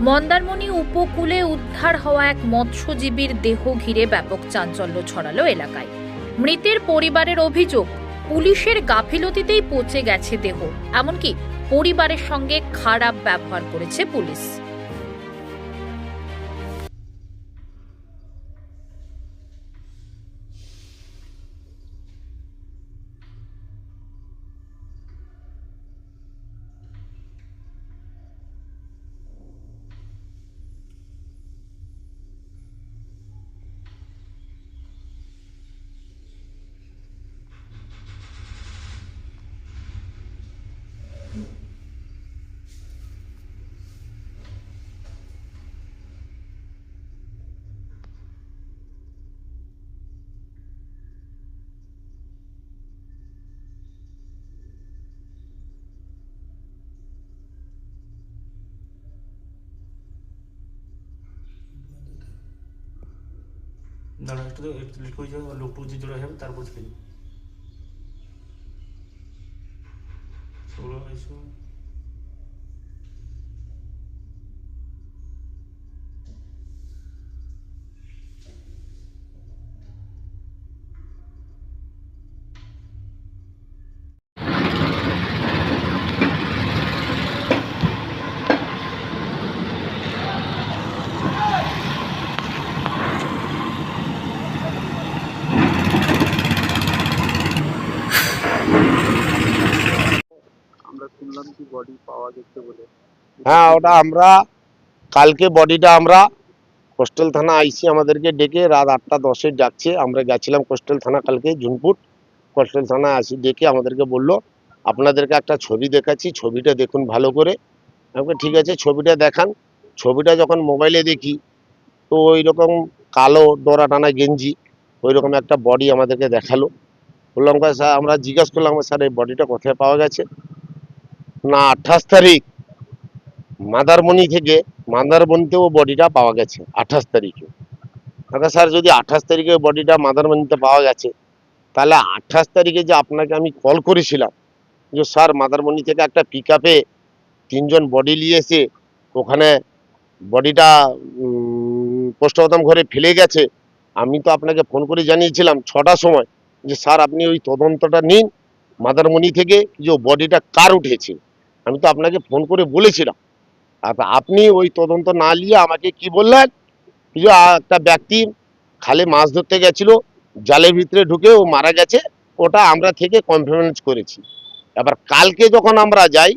মন্দারমণি উপকূলে উদ্ধার হওয়া এক মৎস্যজীবীর দেহ ঘিরে ব্যাপক চাঞ্চল্য ছড়ালো এলাকায়। মৃতের পরিবারের অভিযোগ, পুলিশের গাফিলতিতেই পচে গেছে দেহ, এমনকি পরিবারের সঙ্গে খারাপ ব্যবহার করেছে পুলিশ। না না একটু লিক হয়ে যাবে, লোকটুকু যে জোড়া যাবে তারপর ছেড়ে যাবে। আমরা শুনলাম কি বডি পাওয়া গেছে বলে। হ্যাঁ, ওটা আমরা কালকে বডিটা আমরা কোস্টাল থানা আইসি আমাদেরকে ডেকে রাত 8টা 10-এ ডাকছে। আমরা গেছিলাম কোস্টাল থানা কালকে ঝুনপুর কোস্টাল থানা আসি, ডেকে আমাদেরকে বলল আপনাদেরকে একটা ছবি দেখাচ্ছি, ছবিটা দেখুন ভালো করে। আমাকে ঠিক আছে, ছবিটা দেখান। ছবিটা যখন মোবাইলে দেখি তো ওই রকম কালো দড়া টানা গেঞ্জি, ওই রকম একটা বডি আমাদেরকে দেখালো। বললাম স্যার, আমরা জিজ্ঞাসা করলাম স্যার এই বডিটা কোথায় পাওয়া গেছে। না, 28 তারিখ মাদারমণিতেও বডিটা পাওয়া গেছে 28 তারিখে। স্যার, যদি 28 তারিখে বডিটা মাদারমণিতে পাওয়া গেছে, তাহলে 28 তারিখে যে আপনাকে আমি কল করেছিলাম যে স্যার মাদারমণি থেকে একটা পিক আপে 3জন বডি নিয়ে এসে ওখানে বডিটা পোস্টমর্টম ঘরে ফেলে গেছে, আমি তো আপনাকে ফোন করে জানিয়েছিলাম 6টার সময় যে স্যার আপনি ওই তদন্তটা নিন মাদারমণি থেকে, যে বডিটা কার উঠেছে। আমি তো আপনাকে ফোন করে বলেছিলাম। আপনি ওই তদন্ত না নিয়ে আমাকে কি বললেন, যে একটা ব্যক্তি খালে মাছ ধরতে গেছিল, জালের ভিতরে ঢুকে ও মারা গেছে, ওটা আমরা থেকে কনফারেন্স করেছি। এবার কালকে যখন আমরা যাই,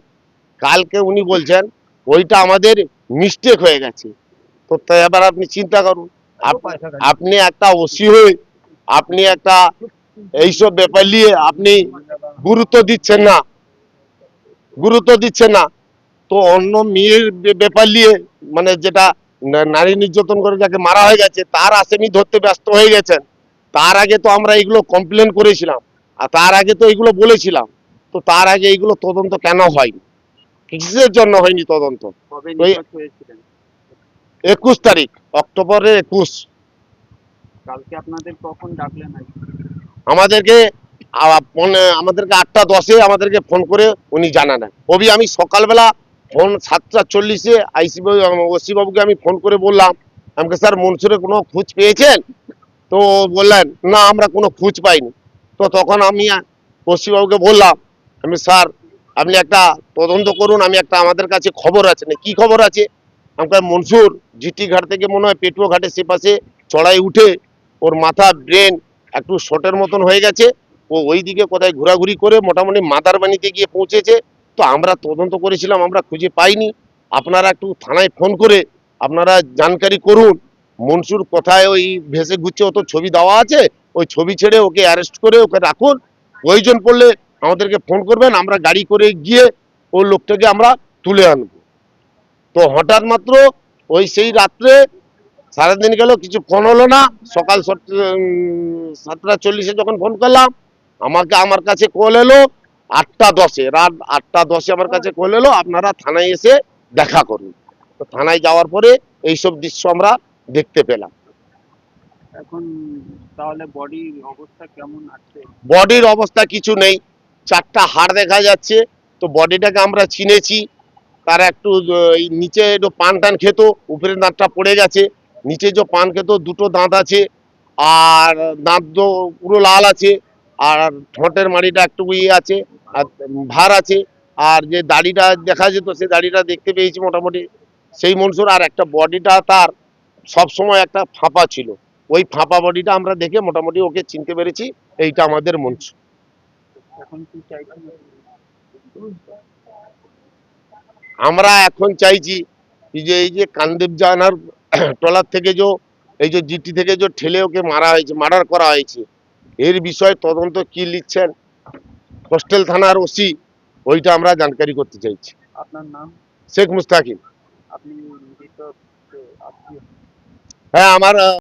কালকে উনি বলছেন ওইটা আমাদের মিস্টেক হয়ে গেছে। তো তাই এবার আপনি চিন্তা করুন, আপনি একটা ওসি হয়ে আপনি একটা এইসব ব্যাপার নিয়ে আপনি গুরুত্ব দিচ্ছেন না। তো অন্য মেয়ের ব্যাপার নিয়ে, মানে যেটা নারী নির্যাতন করে যাকে মারা হয়ে গেছে তার আসামি ধরতে ব্যস্ত হয়ে গেছেন। তার আগে তো আমরা এগুলো কমপ্লেন করেছিলাম, আর তার আগে তো এগুলো বলেছিলাম। তো তার আগে এইগুলো তদন্ত কেন হয়নি, কিসের জন্য হয়নি তদন্ত? কবে নিখোঁজ হয়েছিলেন? 21 তারিখ, অক্টোবরের 21। কালকে আপনাদের কখন ডাকলেন? আমাদেরকে 8টা 10-এ আমাদেরকে ফোন করে উনি জানালেন। আমি সকালবেলা ফোন 7টা 40-এ ওসি বাবুকে আমি ফোন করে বললাম, আমাকে স্যার মনসুরের কোনো খোঁজ পেয়েছেন? তো বললেন না, আমরা কোনো খোঁজ পাইনি। তো তখন আমি ওসি বাবুকে বললাম, আমি স্যার আপনি একটা তদন্ত করুন, আমাদের কাছে খবর আছে। না, কি খবর আছে? আমাকে মনসুর জিটি ঘাট থেকে মনে হয় পেট্রো ঘাটের সে পাশে চড়াই উঠে ওর মাথা ব্রেন একটু শর্টের মতন হয়ে গেছে, ও ওই দিকে কোথায় ঘোরাঘুরি করে মোটামুটি মাদারবাণীতে গিয়ে পৌঁছেছে। তো আমরা তদন্ত করেছিলাম, আমরা খুঁজে পাইনি। আপনারা একটু থানায় ফোন করে আপনারা জানকারি করুন মনসুর কোথায় ওই ভেসে ঘুরছে। ও তো ছবি দেওয়া আছে, ওই ছবি ছেড়ে ওকে অ্যারেস্ট করে ওকে রাখুন। প্রয়োজন পড়লে আমাদেরকে ফোন করবেন, আমরা গাড়ি করে গিয়ে ওই লোকটাকে আমরা তুলে আনবো। তো হঠাৎ মাত্র ওই সেই রাত্রে সারাদিন গেল, কিছু ফোন হলো না। সকাল 7টা 40-এ যখন ফোন করলাম, আমার কাছে কল এলো 8টা 10-এ, রাত 8টা 10-এ আমার কাছে কল এলো আপনারা থানায় এসে দেখা করুন। তো থানায় যাওয়ার পরে এইসব দৃশ্য আমরা দেখতে পেলাম। এখন তাহলে বডির অবস্থা কেমন আছে? বডির অবস্থা কিছু নেই, 4টা হাড় দেখা যাচ্ছে। তো বডিটাকে আমরা চিনেছি, তার একটু এই নিচে একটু পান টান খেত, উপরের দাঁতটা পড়ে গেছে, নিচে যে পান খেত দুটো দাঁত আছে, আর দাঁত তো পুরো লাল আছে, আর ঠোঁটের মাড়িটা একটু ইয়ে আছে, আর ভার আছে, আর যে দাড়িটা দেখা যেত সেই দাড়িটা দেখতে পেয়েছি মোটামুটি সেই মনসুর, আর একটা বডিটা তার সব সময় একটা ফাঁপা ছিল, ওই ফাঁপা বডিটা আমরা দেখে মোটামুটি ওকে চিনতে পেরেছি, এইটা আমাদের মনসুর। এখন কি চাইছেন? আমরা এখন চাইছি যে এই যে কান্দেব জানার ট্রলার থেকে এই যে জিটি থেকে ঠেলে ওকে মারা হয়েছে, মার্ডার করা হয়েছে, এর বিষয়ে তদন্ত কি লিখছেন হোস্টেল থানার ওসি, ওইটা আমরা জানকারি করতে চাইছি। আপনার নাম? শেখ মুস্তাকিম। আপনি মৃত আত্মীয়? হ্যাঁ, আমার